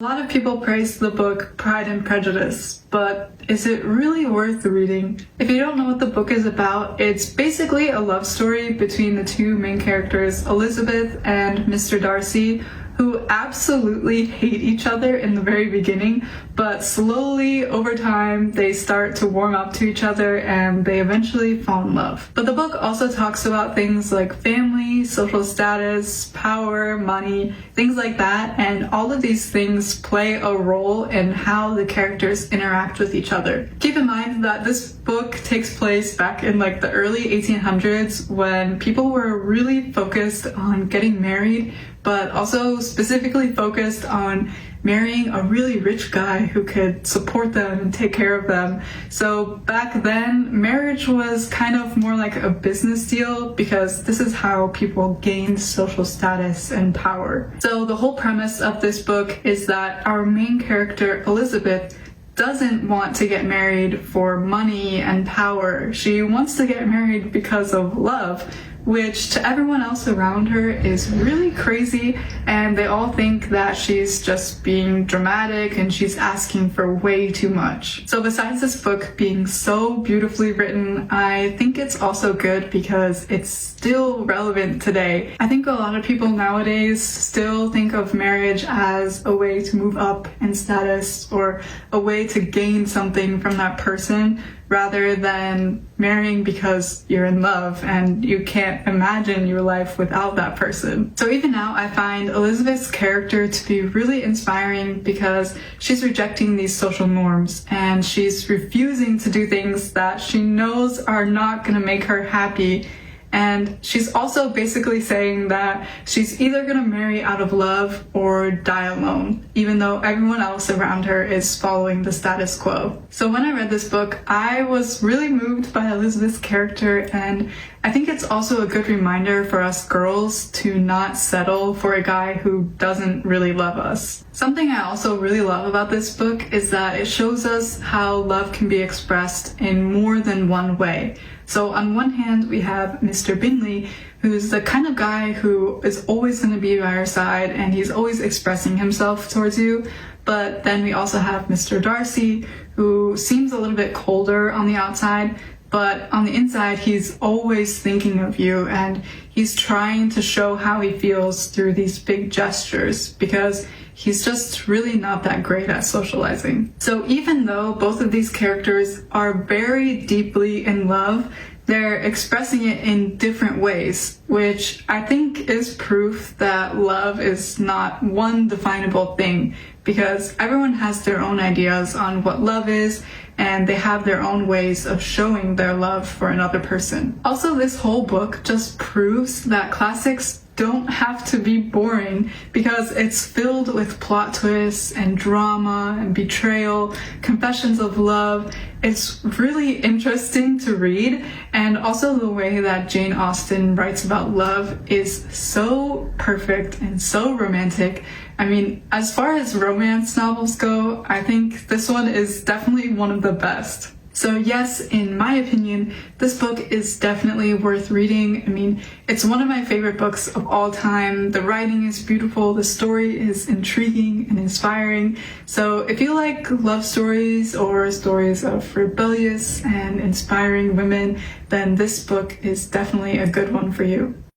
A lot of people praise the book Pride and Prejudice, but is it really worth reading? If you don't know what the book is about, it's basically a love story between the two main characters, Elizabeth and Mr. Darcy, who absolutely hate each other in the very beginning, but slowly over time they start to warm up to each other and they eventually fall in love. But the book also talks about things like family, social status, power, money, things like that, and all of these things play a role in how the characters interact with each other. Keep in mind that this book takes place back in like the early 1800s when people were really focused on getting married, but also specifically focused on marrying a really rich guy who could support them and take care of them. So back then, marriage was kind of more like a business deal because this is how people gained social status and power. So the whole premise of this book is that our main character, Elizabeth, doesn't want to get married for money and power. She wants to get married because of love, which to everyone else around her is really crazy, and they all think that she's just being dramatic and she's asking for way too much. So besides this book being so beautifully written, I think it's also good because it's still relevant today. I think a lot of people nowadays still think of marriage as a way to move up in status or a way to gain something from that person, rather than marrying because you're in love and you can't imagine your life without that person. So even now, I find Elizabeth's character to be really inspiring because she's rejecting these social norms and she's refusing to do things that she knows are not going to make her happy. And she's also basically saying that she's either going to marry out of love or die alone, even though everyone else around her is following the status quo. So when I read this book, I was really moved by Elizabeth's character, and I think it's also a good reminder for us girls to not settle for a guy who doesn't really love us. Something I also really love about this book is that it shows us how love can be expressed in more than one way. So on one hand, we have Mr. Bingley, who's the kind of guy who is always going to be by our side and he's always expressing himself towards you. But then we also have Mr. Darcy, who seems a little bit colder on the outside, but on the inside, he's always thinking of you and he's trying to show how he feels through these big gestures because he's just really not that great at socializing. So even though both of these characters are very deeply in love, they're expressing it in different ways, which I think is proof that love is not one definable thing, because everyone has their own ideas on what love is, and they have their own ways of showing their love for another person. Also, this whole book just proves that classics don't have to be boring because it's filled with plot twists and drama and betrayal, confessions of love. It's really interesting to read, and also the way that Jane Austen writes about love is so perfect and so romantic. I mean, as far as romance novels go, I think this one is definitely one of the best. So yes, in my opinion, this book is definitely worth reading. I mean, it's one of my favorite books of all time. The writing is beautiful, the story is intriguing and inspiring. So if you like love stories or stories of rebellious and inspiring women, then this book is definitely a good one for you.